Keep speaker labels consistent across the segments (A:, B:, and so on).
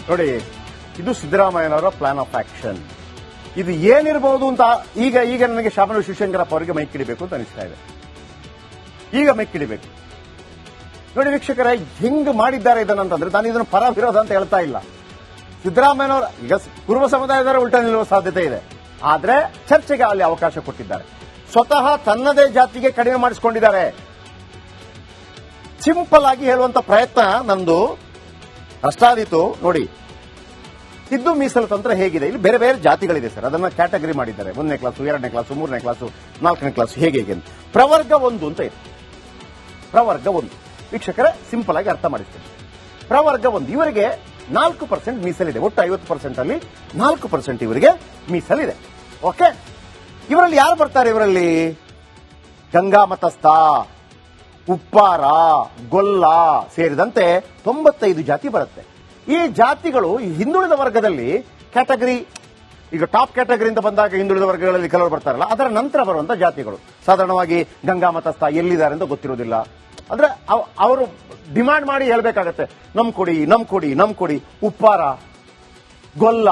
A: ನೋಡಿ, ಇದು ಸಿದ್ದರಾಮಯ್ಯನವರ ಪ್ಲಾನ್ ಆಫ್ ಆಕ್ಷನ್. ಇದು ಏನಿರಬಹುದು ಅಂತ ಈಗ ನನಗೆ ಶಾಮನೂರು ಶಿವಶಂಕರಪ್ಪ ಅವರಿಗೆ ಮೈಕ್ ಹಿಡಿಬೇಕು ಅಂತ ಅನಿಸ್ತಾ ಇದೆ. ಈಗ ಮೈಕ್ ಹಿಡಿಬೇಕು. ನೋಡಿ ವೀಕ್ಷಕರೇ, ಹಿಂಗ್ ಮಾಡಿದ್ದಾರೆ ಇದನ್ನಂತಂದ್ರೆ ನಾನು ಇದನ್ನು ಪರ ವಿರೋಧ ಅಂತ ಹೇಳ್ತಾ ಇಲ್ಲ. ಸಿದ್ದರಾಮಯ್ಯನವರ ಈಗ ಕುರುಬ ಸಮುದಾಯದವರ ಉಲ್ಟಾ ನಿಲ್ಲುವ ಸಾಧ್ಯತೆ ಇದೆ. ಆದ್ರೆ ಚರ್ಚೆಗೆ ಅಲ್ಲಿ ಅವಕಾಶ ಕೊಟ್ಟಿದ್ದಾರೆ. ಸ್ವತಃ ತನ್ನದೇ ಜಾತಿಗೆ ಕಡಿಮೆ ಮಾಡಿಸಿಕೊಂಡಿದ್ದಾರೆ. ಸಿಂಪಲ್ ಆಗಿ ಹೇಳುವಂತ ಪ್ರಯತ್ನ ನಂದು ಅಷ್ಟಾದೀತು. ನೋಡಿ, ಸಿದ್ದು ಮೀಸಲು ತಂತ್ರ ಹೇಗಿದೆ, ಇಲ್ಲಿ ಬೇರೆ ಬೇರೆ ಜಾತಿಗಳಿದೆ ಸರ್, ಅದನ್ನ ಕ್ಯಾಟಗರಿ ಮಾಡಿದ್ದಾರೆ. 1ನೇ ಕ್ಲಾಸು, 2ನೇ ಕ್ಲಾಸು, 3ನೇ ಕ್ಲಾಸು, 4ನೇ ಕ್ಲಾಸು, ಹೇಗೆ ಅಂತ. ಪ್ರವರ್ಗ 1 ಅಂತ ಇದೆ. ಪ್ರವರ್ಗ 1 ವೀಕ್ಷಕರೇ ಸಿಂಪಲ್ ಆಗಿ ಅರ್ಥ ಮಾಡಿಸ್ತೇನೆ. ಪ್ರವರ್ಗ 1 ಇವರಿಗೆ 4% ಮೀಸಲಿದೆ. ಒಟ್ಟು 50% ಅಲ್ಲಿ 4% ಇವರಿಗೆ ಮೀಸಲಿದೆ. ಓಕೆ, ಇವರಲ್ಲಿ ಯಾರು ಬರ್ತಾರೆ? ಇವರಲ್ಲಿ ಗಂಗಾ ಮತಸ್ಥ, ಉಪ್ಪಾರ, ಗೊಲ್ಲ ಸೇರಿದಂತೆ 95 ಜಾತಿ ಬರುತ್ತೆ. ಈ ಜಾತಿಗಳು ಹಿಂದುಳಿದ ವರ್ಗದಲ್ಲಿ ಕ್ಯಾಟಗರಿ, ಈಗ ಟಾಪ್ ಕ್ಯಾಟಗರಿ ಅಂತ ಬಂದಾಗ ಹಿಂದುಳಿದ ವರ್ಗಗಳಲ್ಲಿ ಕೆಲವರು ಬರ್ತಾರಲ್ಲ, ಅದರ ನಂತರ ಬರುವಂತ ಜಾತಿಗಳು. ಸಾಧಾರಣವಾಗಿ ಗಂಗಾ ಮತಸ್ಥ ಎಲ್ಲಿದ್ದಾರೆ ಅಂತ ಗೊತ್ತಿರೋದಿಲ್ಲ. ಅಂದ್ರೆ ಅವರು ಡಿಮಾಂಡ್ ಮಾಡಿ ಹೇಳ್ಬೇಕಾಗತ್ತೆ, ನಮ್ ಕೊಡಿ. ಉಪ್ಪಾರ, ಗೊಲ್ಲ,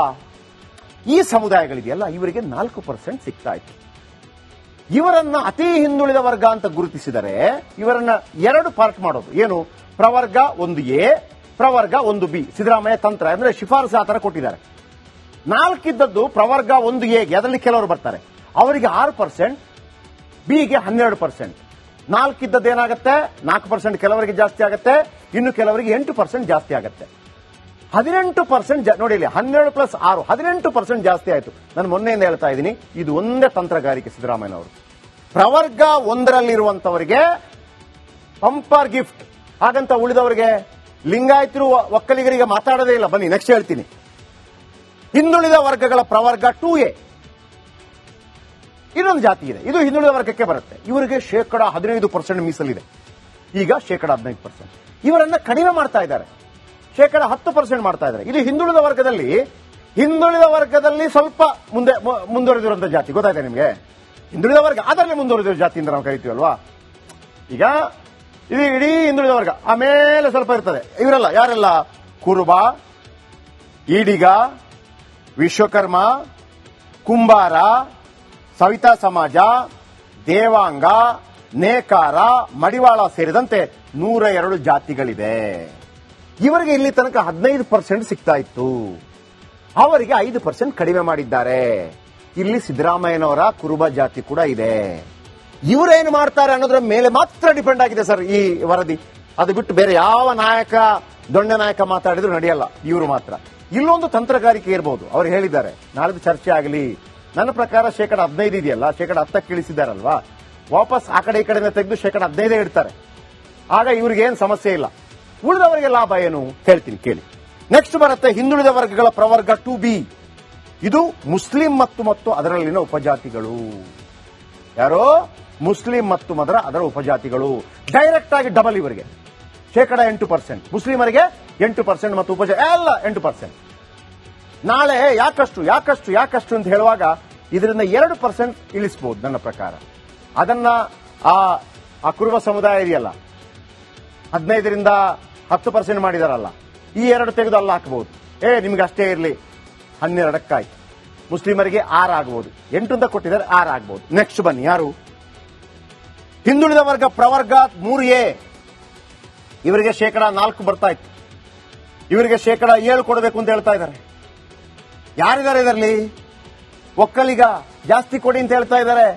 A: ಈ ಸಮುದಾಯಗಳಿದೆಯಲ್ಲ, ಇವರಿಗೆ 4% ಸಿಗ್ತಾ ಇತ್ತು. ಇವರನ್ನ ಅತಿ ಹಿಂದುಳಿದ ವರ್ಗ ಅಂತ ಗುರುತಿಸಿದರೆ ಇವರನ್ನ 2 ಪಾರ್ಟ್ ಮಾಡೋದು. ಏನು? ಪ್ರವರ್ಗ 1A, ಪ್ರವರ್ಗ 1B. ಸಿದ್ದರಾಮಯ್ಯ ತಂತ್ರ ಅಂದ್ರೆ ಶಿಫಾರಸು ಆ ತರ ಕೊಟ್ಟಿದ್ದಾರೆ. 4 ಇದ್ದದ್ದು ಪ್ರವರ್ಗ 1Aಗೆ, ಅದರಲ್ಲಿ ಕೆಲವರು ಬರ್ತಾರೆ, ಅವರಿಗೆ 6%, ಬಿಗೆ 12%. 4 ಇದ್ದದ್ದು ಏನಾಗುತ್ತೆ? 4% ಕೆಲವರಿಗೆ ಜಾಸ್ತಿ ಆಗುತ್ತೆ, ಇನ್ನು ಕೆಲವರಿಗೆ 8% ಜಾಸ್ತಿ ಆಗುತ್ತೆ. 18% ನೋಡಿ, ಇಲ್ಲಿ 12 + 6 18% ಜಾಸ್ತಿ ಆಯಿತು. ನಾನು ಮೊನ್ನೆಯಿಂದ ಹೇಳ್ತಾ ಇದ್ದೀನಿ, ಇದು ಒಂದೇ ತಂತ್ರಗಾರಿಕೆ ಸಿದ್ದರಾಮಯ್ಯನವರು. ಪ್ರವರ್ಗ 1ರಲ್ಲಿರುವಂತವರಿಗೆ ಪಂಪರ್ ಗಿಫ್ಟ್, ಹಾಗಂತ ಉಳಿದವರಿಗೆ ಲಿಂಗಾಯತರು ಒಕ್ಕಲಿಗರಿಗೆ ಮಾತಾಡೋದೇ ಇಲ್ಲ. ಬನ್ನಿ ನೆಕ್ಸ್ಟ್ ಹೇಳ್ತೀನಿ. ಹಿಂದುಳಿದ ವರ್ಗಗಳ ಪ್ರವರ್ಗ 2A ಇನ್ನೊಂದು ಜಾತಿ ಇದೆ, ಇದು ಹಿಂದುಳಿದ ವರ್ಗಕ್ಕೆ ಬರುತ್ತೆ. ಇವರಿಗೆ 15% ಮೀಸಲಿದೆ. ಈಗ 15%. ಇವರನ್ನ ಕಡಿಮೆ ಮಾಡ್ತಾ ಇದ್ದಾರೆ, 10% ಮಾಡ್ತಾ ಇದ್ದಾರೆ. ಇದು ಹಿಂದುಳಿದ ವರ್ಗದಲ್ಲಿ ಸ್ವಲ್ಪ ಮುಂದುವರೆದಿರುವಂತಹ ಜಾತಿ. ಗೊತ್ತಾಯ್ತಾ ನಿಮಗೆ? ಹಿಂದುಳಿದ ವರ್ಗ ಅದರಲ್ಲಿ ಮುಂದುವರೆದಿರೋ ಜಾತಿ ಅಂತ ನಾವು ಕರಿತೀವಲ್ವಾ. ಈಗ ಇದು ಇಡೀ ಹಿಂದುಳಿದ ವರ್ಗ, ಆಮೇಲೆ ಸ್ವಲ್ಪ ಇರ್ತದೆ. ಇವರೆಲ್ಲ ಯಾರೆಲ್ಲ? ಕುರುಬ, ಈಡಿಗ, ವಿಶ್ವಕರ್ಮ, ಕುಂಬಾರ, ಸವಿತಾ ಸಮಾಜ, ದೇವಾಂಗ, ನೇಕಾರ, ಮಡಿವಾಳ ಸೇರಿದಂತೆ 102 ಜಾತಿಗಳಿದೆ. ಇವರಿಗೆ ಇಲ್ಲಿ ತನಕ 15% ಸಿಗ್ತಾ ಇತ್ತು, ಅವರಿಗೆ 5% ಕಡಿಮೆ ಮಾಡಿದ್ದಾರೆ. ಇಲ್ಲಿ ಸಿದ್ದರಾಮಯ್ಯನವರ ಕುರುಬ ಜಾತಿ ಕೂಡ ಇದೆ. ಇವರೇನು ಮಾಡ್ತಾರೆ ಅನ್ನೋದ್ರ ಮೇಲೆ ಮಾತ್ರ ಡಿಪೆಂಡ್ ಆಗಿದೆ ಸರ್ ಈ ವರದಿ. ಅದು ಬಿಟ್ಟು ಬೇರೆ ಯಾವ ನಾಯಕ, ದೊಡ್ಡ ನಾಯಕ ಮಾತಾಡಿದ್ರು ನಡೆಯಲ್ಲ, ಇವರು ಮಾತ್ರ. ಇಲ್ಲೊಂದು ತಂತ್ರಗಾರಿಕೆ ಇರಬಹುದು. ಅವರು ಹೇಳಿದ್ದಾರೆ ನಾಳೆದು ಚರ್ಚೆ ಆಗಲಿ. ನನ್ನ ಪ್ರಕಾರ 15% ಇದೆಯಲ್ಲ, 10% ಇಳಿಸಿದಾರಲ್ವಾ, ವಾಪಸ್ ಆ ಕಡೆ ಈ ಕಡೆ ತೆಗೆದು 15% ಇಡ್ತಾರೆ. ಆಗ ಇವ್ರಿಗೆ ಏನು ಸಮಸ್ಯೆ ಇಲ್ಲ. ಉಳಿದವರಿಗೆ ಲಾಭ ಏನು ಹೇಳ್ತೀನಿ ಕೇಳಿ. ನೆಕ್ಸ್ಟ್ ಬರುತ್ತೆ ಹಿಂದುಳಿದ ವರ್ಗಗಳ ಪ್ರವರ್ಗ 2B. ಇದು ಮುಸ್ಲಿಂ ಮತ್ತು ಅದರಲ್ಲಿನ ಉಪಜಾತಿಗಳು. ಯಾರೋ ಮುಸ್ಲಿಂ ಮತ್ತು ಅದರ ಉಪಜಾತಿಗಳು. ಡೈರೆಕ್ಟ್ ಆಗಿ ಡಬಲ್ ಇವರಿಗೆ 8%, ಮುಸ್ಲಿಮರಿಗೆ 8% ಮತ್ತು ಉಪಜಾತಿ ಎಲ್ಲ 8%. ನಾಳೆ ಯಾಕಷ್ಟು ಅಂತ ಹೇಳುವಾಗ ಇದರಿಂದ 2% ಇಳಿಸಬಹುದು ನನ್ನ ಪ್ರಕಾರ. ಅದನ್ನ ಆ ಕುರುಬ ಸಮುದಾಯ ಇದೆಯಲ್ಲ, 15ರಿಂದ 10% ಮಾಡಿದಾರಲ್ಲ, ಈ 2 ತೆಗೆದು ಅಲ್ಲ ಹಾಕಬಹುದು. ನಿಮ್ಗೆ ಅಷ್ಟೇ ಇರಲಿ, 12ಕ್ಕಾಯ್ತು. ಮುಸ್ಲಿಮರಿಗೆ 6 ಆಗಬಹುದು, 8 ಅಂತ ಕೊಟ್ಟಿದ್ದಾರೆ, 6 ಆಗಬಹುದು. ನೆಕ್ಸ್ಟ್ ಬನ್ನಿ, ಯಾರು? ಹಿಂದುಳಿದ ವರ್ಗ ಪ್ರವರ್ಗ 3A. ಇವರಿಗೆ 4% ಬರ್ತಾ ಇತ್ತು, ಇವರಿಗೆ 7% ಕೊಡಬೇಕು ಅಂತ ಹೇಳ್ತಾ ಇದ್ದಾರೆ. ಯಾರಿದ್ದಾರೆ ಇದರಲ್ಲಿ? ಒಕ್ಕಲಿಗ ಜಾಸ್ತಿ ಕೊಡಿ ಅಂತ ಹೇಳ್ತಾ ಇದ್ದಾರೆ.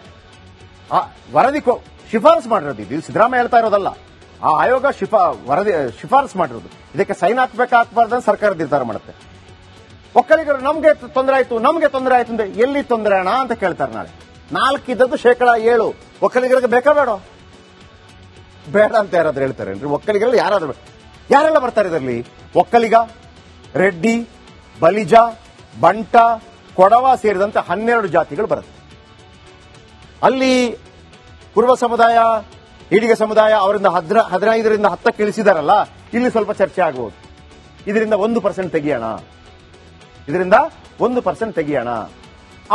A: ವರದಿ ಶಿಫಾರಸು ಮಾಡಿರೋದು ಇದು, ಸಿದ್ದರಾಮಯ್ಯ ಹೇಳ್ತಾ ಇರೋದಲ್ಲ. ಆ ಆಯೋಗ ವರದಿ ಶಿಫಾರಸು ಮಾಡಿರೋದು. ಇದಕ್ಕೆ ಸೈನ್ ಹಾಕ್ಬಾರ್ದು ಸರ್ಕಾರ ನಿರ್ಧಾರ ಮಾಡುತ್ತೆ. ಒಕ್ಕಲಿಗರು ನಮಗೆ ತೊಂದರೆ ಆಯ್ತು ಅಂದ್ರೆ ಎಲ್ಲಿ ತೊಂದರೆ ಅಣ್ಣ ಅಂತ ಕೇಳ್ತಾರೆ. ನಾಳೆ 4 ಇದ್ದದ್ದು 7%. ಒಕ್ಕಲಿಗರಿಗೆ ಬೇಕಾ ಬೇಡ ಅಂತ ಯಾರಾದ್ರೂ ಹೇಳ್ತಾರೆ? ಒಕ್ಕಲಿಗರಲ್ಲಿ ಯಾರೆಲ್ಲ ಬರ್ತಾರೆ ಇದರಲ್ಲಿ? ಒಕ್ಕಲಿಗ, ರೆಡ್ಡಿ, ಬಲಿಜ, ಬಂಟ, ಕೊಡವ ಸೇರಿದಂತೆ 12 ಜಾತಿಗಳು ಬರುತ್ತೆ. ಅಲ್ಲಿ ಕುರುಬ ಸಮುದಾಯ, ಈಡಿಗ ಸಮುದಾಯ ಅವರಿಂದ 15ರಿಂದ 10ಕ್ಕೆ ಇಳಿಸಿದಾರಲ್ಲ, ಇಲ್ಲಿ ಸ್ವಲ್ಪ ಚರ್ಚೆ ಆಗಬಹುದು. ಇದರಿಂದ 1% ತೆಗಿಯೋಣ,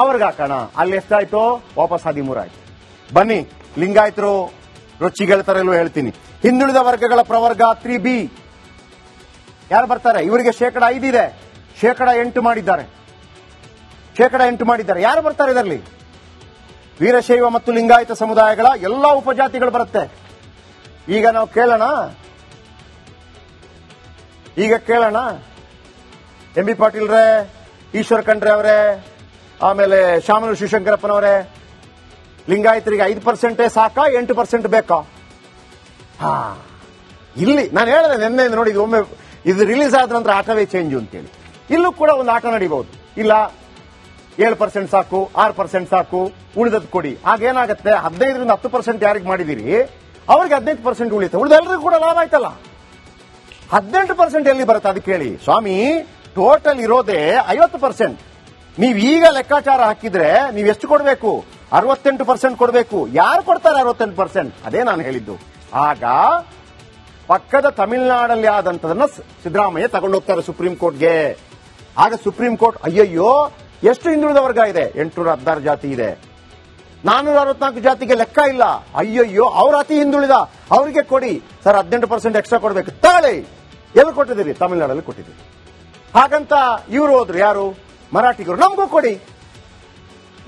A: ಅವ್ರಿಗೆ ಹಾಕೋಣ. ಅಲ್ಲಿ ಎಷ್ಟಾಯ್ತು? ವಾಪಸ್ 13 ಆಯ್ತು. ಬನ್ನಿ, ಲಿಂಗಾಯತರು ರೊಚ್ಚಿಗೆಳ್ತಾರೆ ಇಲ್ವೋ ಹೇಳ್ತೀನಿ. ಹಿಂದುಳಿದ ವರ್ಗಗಳ ಪ್ರವರ್ಗ 3B ಯಾರು ಬರ್ತಾರೆ? ಇವರಿಗೆ 5% ಇದೆ, 8% ಮಾಡಿದ್ದಾರೆ. 8% ಮಾಡಿದ್ದಾರೆ. ಯಾರು ಬರ್ತಾರೆ ಇದರಲ್ಲಿ? ವೀರಶೈವ ಮತ್ತು ಲಿಂಗಾಯತ ಸಮುದಾಯಗಳ ಎಲ್ಲಾ ಉಪಜಾತಿಗಳು ಬರುತ್ತೆ. ಈಗ ನಾವು ಕೇಳೋಣ ಎಂ ಬಿ ಪಾಟೀಲ್ರೇ, ಈಶ್ವರ ಖಂಡ್ರೆ ಅವರೇ, ಆಮೇಲೆ ಶಾಮನೂರು ಶಿವಶಂಕರಪ್ಪನವರೇ, ಲಿಂಗಾಯತರಿಗೆ 5% ಸಾಕಾ 8% ಬೇಕಾ? ಇಲ್ಲಿ ನಾನು ಹೇಳಿದೆ ನಿನ್ನೆ ನೋಡಿ, ಒಮ್ಮೆ ಇದು ರಿಲೀಸ್ ಆದ ನಂತರ ಆಟವೇ ಚೇಂಜ್ ಅಂತೇಳಿ. ಇಲ್ಲೂ ಕೂಡ ಒಂದು ಆಟ ನಡೀಬಹುದು. ಇಲ್ಲ 7% ಸಾಕು, 6% ಸಾಕು, ಉಳಿದದ್ದು ಕೊಡಿ. ಆಗೇನಾಗತ್ತೆ, 15ರಿಂದ 10% ಯಾರಿಗೆ ಮಾಡಿದಿರಿ ಅವ್ರಿಗೆ 15% ಉಳಿಯುತ್ತೆ, ಉಳಿದೆಲ್ಲರಿಗೂ ಕೂಡ ಲಾಭ ಆಯ್ತಲ್ಲ. 18% ಎಲ್ಲಿ ಬರುತ್ತೆ ಅದಕ್ಕೆ ಹೇಳಿ ಸ್ವಾಮಿ. ಟೋಟಲ್ ಇರೋದೇ 50%. ನೀವು ಈಗ ಲೆಕ್ಕಾಚಾರ ಹಾಕಿದ್ರೆ ನೀವು ಎಷ್ಟು ಕೊಡಬೇಕು? 68% ಕೊಡಬೇಕು. ಯಾರು ಕೊಡ್ತಾರೆ 68%? ಅದೇ ನಾನು ಹೇಳಿದ್ದು. ಆಗ ಪಕ್ಕದ ತಮಿಳುನಾಡಲ್ಲಿ ಆದಂತದನ್ನ ಸಿದ್ದರಾಮಯ್ಯ ತಗೊಂಡೋಗ್ತಾರೆ ಸುಪ್ರೀಂ ಕೋರ್ಟ್ಗೆ. ಆಗ ಸುಪ್ರೀಂ ಕೋರ್ಟ್ ಅಯ್ಯಯ್ಯೋ ಎಷ್ಟು ಹಿಂದುಳಿದ ವರ್ಗ ಇದೆ? 816 ಜಾತಿ ಇದೆ, 464 ಜಾತಿಗೆ ಲೆಕ್ಕ ಇಲ್ಲ. ಅಯ್ಯಯ್ಯೋ ಅವ್ರ ಅತಿ ಹಿಂದುಳಿದ, ಅವರಿಗೆ ಕೊಡಿ ಸರ್, 18% ಎಕ್ಸ್ಟ್ರಾ ಕೊಡಬೇಕು. ತಾಳೆ ಎಲ್ಲಿ ಕೊಟ್ಟಿದ್ದೀರಿ? ತಮಿಳುನಾಡಲ್ಲಿ ಕೊಟ್ಟಿದ್ದೀರಿ. ಹಾಗಂತ ಇವರು ಹೋದ್ರು, ಯಾರು? ಮರಾಠಿಗರು, ನಮಗೂ ಕೊಡಿ.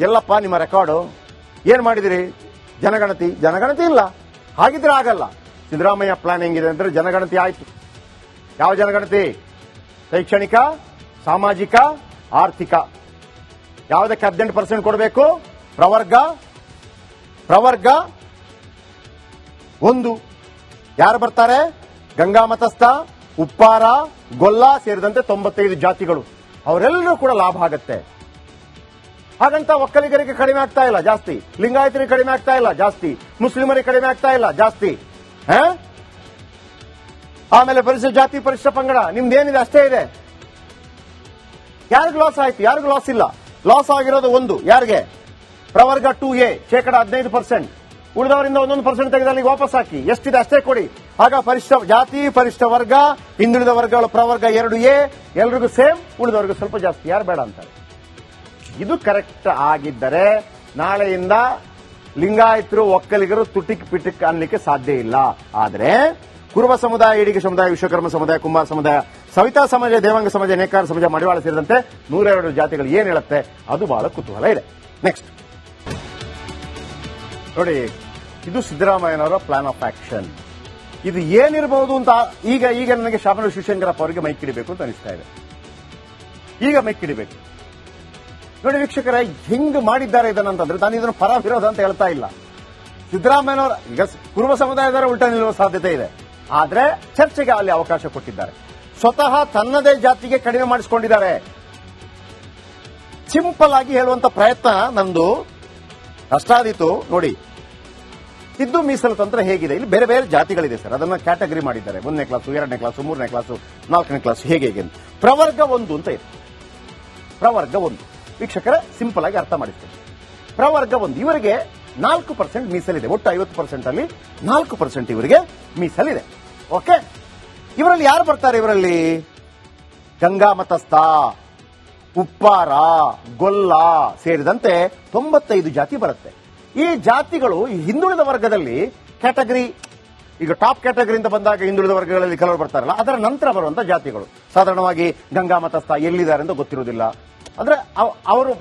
A: ಎಲ್ಲಪ್ಪ ನಿಮ್ಮ ರೆಕಾರ್ಡು? ಏನ್ ಮಾಡಿದಿರಿ? ಜನಗಣತಿ ಇಲ್ಲ. ಹಾಗಿದ್ರೆ ಆಗಲ್ಲ. ಸಿದ್ದರಾಮಯ್ಯ ಪ್ಲಾನ್ ಹೆಂಗಿದೆ ಅಂದ್ರೆ ಜನಗಣತಿ ಆಯ್ತು. ಯಾವ ಜನಗಣತಿ? ಶೈಕ್ಷಣಿಕ, ಸಾಮಾಜಿಕ, ಆರ್ಥಿಕ. ಯಾವುದಕ್ಕೆ 18% ಕೊಡಬೇಕು? ಪ್ರವರ್ಗ 1. ಯಾರು ಬರ್ತಾರೆ? ಗಂಗಾ ಮತಸ್ಥ, ಉಪ್ಪಾರ, ಗೊಲ್ಲ ಸೇರಿದಂತೆ 95 ಜಾತಿಗಳು. ಅವರೆಲ್ಲರೂ ಕೂಡ ಲಾಭ ಆಗತ್ತೆ. ಹಾಗಂತ ಒಕ್ಕಲಿಗರಿಗೆ ಕಡಿಮೆ ಆಗ್ತಾ ಇಲ್ಲ ಜಾಸ್ತಿ, ಲಿಂಗಾಯತರಿಗೆ ಕಡಿಮೆ ಆಗ್ತಾ ಇಲ್ಲ ಜಾಸ್ತಿ, ಮುಸ್ಲಿಮರಿಗೆ ಕಡಿಮೆ ಆಗ್ತಾ ಇಲ್ಲ ಜಾಸ್ತಿ. ಆಮೇಲೆ ಪರಿಶಿಷ್ಟ ಜಾತಿ, ಪರಿಶಿಷ್ಟ ಪಂಗಡ ನಿಮ್ದೇನಿದೆ ಅಷ್ಟೇ ಇದೆ. ಯಾರಿಗೂ ಲಾಸ್ ಆಯ್ತು? ಯಾರಿಗೂ ಲಾಸ್ ಇಲ್ಲ. ಲಾಸ್ ಆಗಿರೋದು ಒಂದು ಯಾರಿಗೆ? ಪ್ರವರ್ಗ 2A 15%. ಉಳಿದವರಿಂದ 1% ತೆಗೆದು ಅಲ್ಲಿಗೆ ವಾಪಸ್ ಹಾಕಿ. ಎಷ್ಟಿದೆ ಅಷ್ಟೇ ಕೊಡಿ. ಆಗ ಪರಿಶಿಷ್ಟ ಜಾತಿ, ಪರಿಶಿಷ್ಟ ವರ್ಗ, ಹಿಂದುಳಿದ ವರ್ಗಗಳು ಪ್ರವರ್ಗ 2A ಎಲ್ರಿಗೂ ಸೇಮ್, ಉಳಿದವರಿಗೂ ಸ್ವಲ್ಪ ಜಾಸ್ತಿ. ಯಾರು ಬೇಡ ಅಂತಾರೆ? ಇದು ಕರೆಕ್ಟ್ ಆಗಿದ್ದರೆ ನಾಳೆಯಿಂದ ಲಿಂಗಾಯತರು, ಒಕ್ಕಲಿಗರು ತುಟಿಕ್ ಪಿಟಿಕ್ ಅನ್ಲಿಕ್ಕೆ ಸಾಧ್ಯ ಇಲ್ಲ. ಆದರೆ ಕುರುಬ ಸಮುದಾಯ, ಈಡಿಗ ಸಮುದಾಯ, ವಿಶ್ವಕರ್ಮ ಸಮುದಾಯ, ಕುಂಬಾರ ಸಮುದಾಯ, ಸವಿತಾ ಸಮಾಜ, ದೇವಾಂಗ ಸಮಾಜ, ನೇಕಾರ ಸಮಾಜ, ಮಡಿವಾಳ ಸೇರಿದಂತೆ 102 ಜಾತಿಗಳು ಏನ್ ಹೇಳುತ್ತೆ ಅದು ಬಹಳ ಕುತೂಹಲ ಇದೆ. ನೆಕ್ಸ್ಟ್ ನೋಡಿ, ಇದು ಸಿದ್ದರಾಮಯ್ಯನವರ ಪ್ಲಾನ್ ಆಫ್ ಆಕ್ಷನ್. ಇದು ಏನಿರಬಹುದು ಅಂತ ಈಗ ನನಗೆ ಶಾಮನೂರು ಶಿವಶಂಕರಪ್ಪ ಅವರಿಗೆ ಮೈಕ್ ಹಿಡಿಬೇಕು ಅಂತ ಅನಿಸ್ತಾ ಇದೆ. ಈಗ ಮೈಕ್ ಹಿಡಿಬೇಕು. ನೋಡಿ ವೀಕ್ಷಕರೇ, ಹಿಂಗ್ ಮಾಡಿದ್ದಾರೆ ಇದನ್ನಂತಂದ್ರೆ ನಾನು ಇದನ್ನು ಪರ ವಿರೋಧ ಅಂತ ಹೇಳ್ತಾ ಇಲ್ಲ. ಸಿದ್ದರಾಮಯ್ಯನವರ ಈಗ ಕುರುಬ ಸಮುದಾಯದವರ ಉಲ್ಟಾ ನಿಲ್ಲುವ ಸಾಧ್ಯತೆ ಇದೆ. ಆದ್ರೆ ಚರ್ಚೆಗೆ ಅಲ್ಲಿ ಅವಕಾಶ ಕೊಟ್ಟಿದ್ದಾರೆ. ಸ್ವತಃ ತನ್ನದೇ ಜಾತಿಗೆ ಕಡಿಮೆ ಮಾಡಿಸಿಕೊಂಡಿದ್ದಾರೆ. ಸಿಂಪಲ್ ಆಗಿ ಹೇಳುವಂತ ಪ್ರಯತ್ನ ನಂದು ಅಷ್ಟಾದೀತು. ನೋಡಿ, ಇದ್ದು ಮೀಸಲು ತಂತ್ರ ಹೇಗಿದೆ? ಇಲ್ಲಿ ಬೇರೆ ಬೇರೆ ಜಾತಿಗಳಿದೆ ಸರ್, ಅದನ್ನ ಕ್ಯಾಟಗರಿ ಮಾಡಿದ್ದಾರೆ. 1ನೇ ಕ್ಲಾಸು, 2ನೇ ಕ್ಲಾಸು, 3ನೇ ಕ್ಲಾಸು, 4ನೇ ಕ್ಲಾಸು, ಹೇಗೆ ಅಂತ. ಪ್ರವರ್ಗ 1 ಅಂತ ಇದೆ. ಪ್ರವರ್ಗ 1 ವೀಕ್ಷಕರೇ ಸಿಂಪಲ್ ಆಗಿ ಅರ್ಥ ಮಾಡಿಸ್ತೇನೆ. ಪ್ರವರ್ಗ 1 ಇವರಿಗೆ 4% ಮೀಸಲಿದೆ. ಒಟ್ಟು 50% ಅಲ್ಲಿ 4% ಇವರಿಗೆ ಮೀಸಲಿದೆ. ಓಕೆ, ಇವರಲ್ಲಿ ಯಾರು ಬರ್ತಾರೆ? ಇವರಲ್ಲಿ ಗಂಗಾ ಮತಸ್ಥ, ಉಪ್ಪಾರ, ಗೊಲ್ಲ ಸೇರಿದಂತೆ 95 ಜಾತಿ ಬರುತ್ತೆ. ಈ ಜಾತಿಗಳು ಈ ಹಿಂದುಳಿದ ವರ್ಗದಲ್ಲಿ ಕ್ಯಾಟಗರಿ, ಈಗ ಟಾಪ್ ಕ್ಯಾಟಗರಿ ಅಂತ ಬಂದಾಗ ಹಿಂದುಳಿದ ವರ್ಗಗಳಲ್ಲಿ ಕೆಲವರು ಬರ್ತಾರಲ್ಲ, ಅದರ ನಂತರ ಬರುವಂತ ಜಾತಿಗಳು. ಸಾಧಾರಣವಾಗಿ ಗಂಗಾ ಮತಸ್ಥ ಎಲ್ಲಿದ್ದಾರೆ ಅಂತ ಗೊತ್ತಿರುವುದಿಲ್ಲ. ಅಂದ್ರೆ ಅವರು